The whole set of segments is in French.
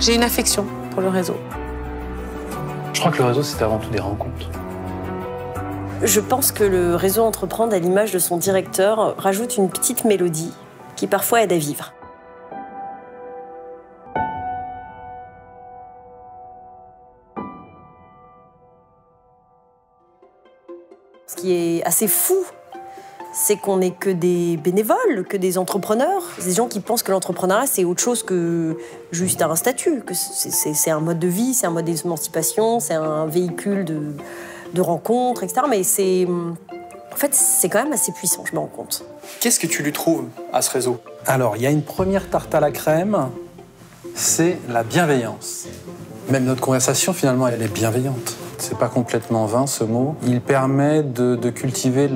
J'ai une affection pour le réseau. Je crois que le réseau, c'est avant tout des rencontres. Je pense que le réseau Entreprendre, à l'image de son directeur, rajoute une petite mélodie qui parfois aide à vivre. Ce qui est assez fou, c'est qu'on n'est que des bénévoles, que des entrepreneurs. Des gens qui pensent que l'entrepreneuriat, c'est autre chose que juste un statut, que c'est un mode de vie, c'est un mode d'émancipation, c'est un véhicule de rencontres, etc. Mais en fait, c'est quand même assez puissant, je me rends compte. Qu'est-ce que tu lui trouves à ce réseau? Alors, il y a une première tarte à la crème, c'est la bienveillance. Même notre conversation, finalement, elle est bienveillante. C'est pas complètement vain, ce mot. Il permet de cultiver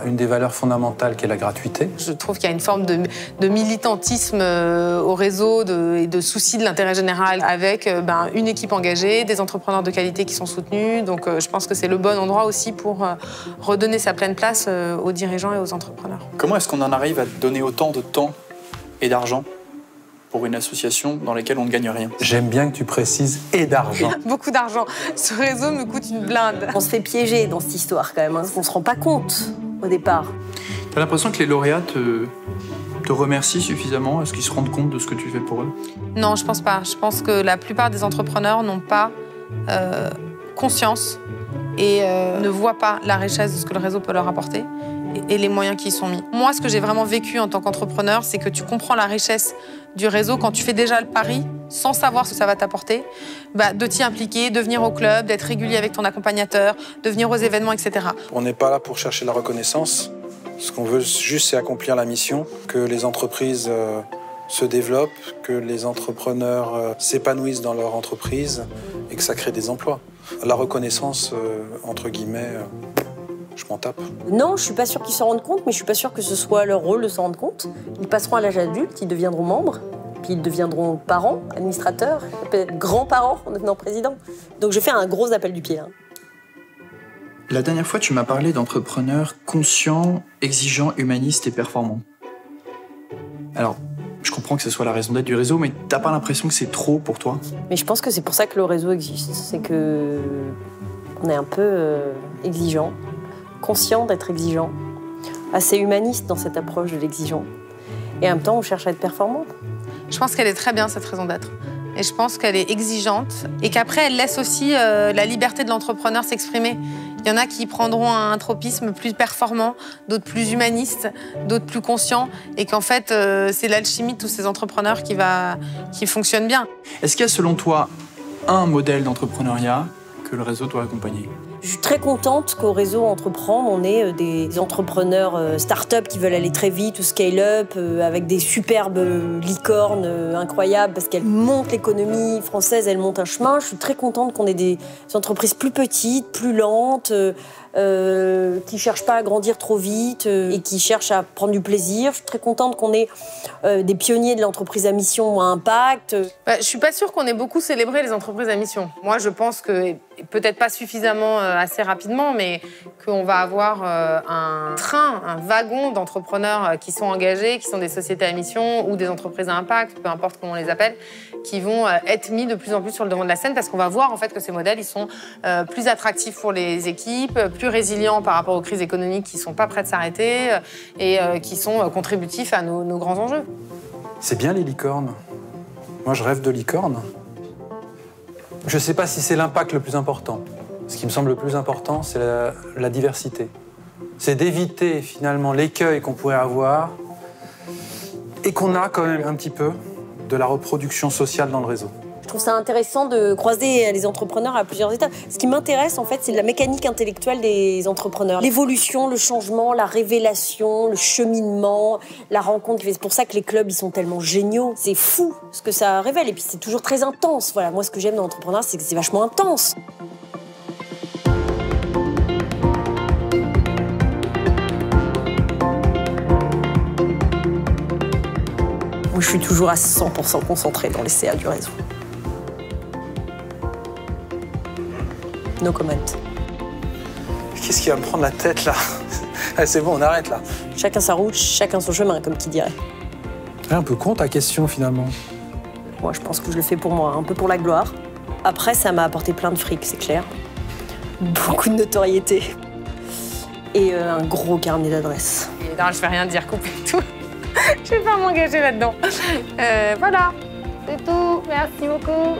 une des valeurs fondamentales qui est la gratuité. Je trouve qu'il y a une forme de militantisme au réseau et de souci de l'intérêt général avec une équipe engagée, des entrepreneurs de qualité qui sont soutenus. Donc je pense que c'est le bon endroit aussi pour redonner sa pleine place aux dirigeants et aux entrepreneurs. Comment est-ce qu'on en arrive à donner autant de temps et d'argent pour une association dans laquelle on ne gagne rien? J'aime bien que tu précises « et d'argent ». Beaucoup d'argent. Ce réseau me coûte une blinde. On se fait piéger dans cette histoire quand même, hein. On ne se rend pas compte au départ. T'as l'impression que les lauréats te remercient suffisamment? Est-ce qu'ils se rendent compte de ce que tu fais pour eux? Non, je pense pas. Je pense que la plupart des entrepreneurs n'ont pas conscience et ne voient pas la richesse de ce que le réseau peut leur apporter et les moyens qui y sont mis. Moi, ce que j'ai vraiment vécu en tant qu'entrepreneur, c'est que tu comprends la richesse du réseau quand tu fais déjà le pari, sans savoir ce que ça va t'apporter, de t'y impliquer, de venir au club, d'être régulier avec ton accompagnateur, de venir aux événements, etc. On n'est pas là pour chercher la reconnaissance. Ce qu'on veut juste, c'est accomplir la mission, que les entreprises se développent, que les entrepreneurs s'épanouissent dans leur entreprise et que ça crée des emplois. La reconnaissance, entre guillemets, je m'en tape. Non, je suis pas sûre qu'ils s'en rendent compte, mais je suis pas sûre que ce soit leur rôle de s'en rendre compte. Ils passeront à l'âge adulte, ils deviendront membres, puis ils deviendront parents, administrateurs, peut-être grands-parents en devenant président. Donc je fais un gros appel du pied là. La dernière fois, tu m'as parlé d'entrepreneurs conscients, exigeants, humanistes et performants. Alors, je comprends que ce soit la raison d'être du réseau, mais t'as pas l'impression que c'est trop pour toi? Mais je pense que c'est pour ça que le réseau existe. C'est que on est un peu exigeant, conscient d'être exigeant, assez humaniste dans cette approche de l'exigeant. Et en même temps, on cherche à être performant. Je pense qu'elle est très bien, cette raison d'être. Et je pense qu'elle est exigeante et qu'après, elle laisse aussi la liberté de l'entrepreneur s'exprimer. Il y en a qui prendront un tropisme plus performant, d'autres plus humanistes, d'autres plus conscients, et qu'en fait, c'est l'alchimie de tous ces entrepreneurs qui fonctionne bien. Est-ce qu'il y a, selon toi, un modèle d'entrepreneuriat que le réseau doit accompagner? Je suis très contente qu'au réseau Entreprendre, on ait des entrepreneurs start-up qui veulent aller très vite ou scale-up avec des superbes licornes incroyables parce qu'elles montent l'économie française, elles montent un chemin. Je suis très contente qu'on ait des entreprises plus petites, plus lentes, qui ne cherchent pas à grandir trop vite et qui cherchent à prendre du plaisir. Je suis très contente qu'on ait des pionniers de l'entreprise à mission ou à impact. Je ne suis pas sûre qu'on ait beaucoup célébré les entreprises à mission. Moi, je pense que, peut-être pas suffisamment assez rapidement, mais qu'on va avoir un train, un wagon d'entrepreneurs qui sont engagés, qui sont des sociétés à mission ou des entreprises à impact, peu importe comment on les appelle, qui vont être mis de plus en plus sur le devant de la scène parce qu'on va voir en fait que ces modèles ils sont plus attractifs pour les équipes, plus résilients par rapport aux crises économiques qui ne sont pas prêtes de s'arrêter et qui sont contributifs à nos grands enjeux. C'est bien les licornes. Moi, je rêve de licornes. Je ne sais pas si c'est l'impact le plus important. Ce qui me semble le plus important, c'est la diversité. C'est d'éviter finalement l'écueil qu'on pourrait avoir et qu'on a quand même un petit peu de la reproduction sociale dans le réseau. Je trouve ça intéressant de croiser les entrepreneurs à plusieurs étapes. Ce qui m'intéresse, en fait, c'est la mécanique intellectuelle des entrepreneurs. L'évolution, le changement, la révélation, le cheminement, la rencontre. C'est pour ça que les clubs, ils sont tellement géniaux. C'est fou ce que ça révèle. Et puis, c'est toujours très intense. Voilà, moi, ce que j'aime dans l'entrepreneuriat, c'est que c'est vachement intense. Moi, je suis toujours à 100% concentrée dans les CA du réseau. No comment. Qu'est-ce qui va me prendre la tête, là? C'est bon, on arrête, là. Chacun sa route, chacun son chemin, comme qui dirait. Un peu con ta question, finalement. Moi, je pense que je le fais pour moi, un peu pour la gloire. Après, ça m'a apporté plein de fric, c'est clair. Beaucoup de notoriété. Et un gros carnet d'adresses. Non, je vais rien dire, coupez tout. Je vais pas m'engager là-dedans. Voilà, c'est tout. Merci beaucoup.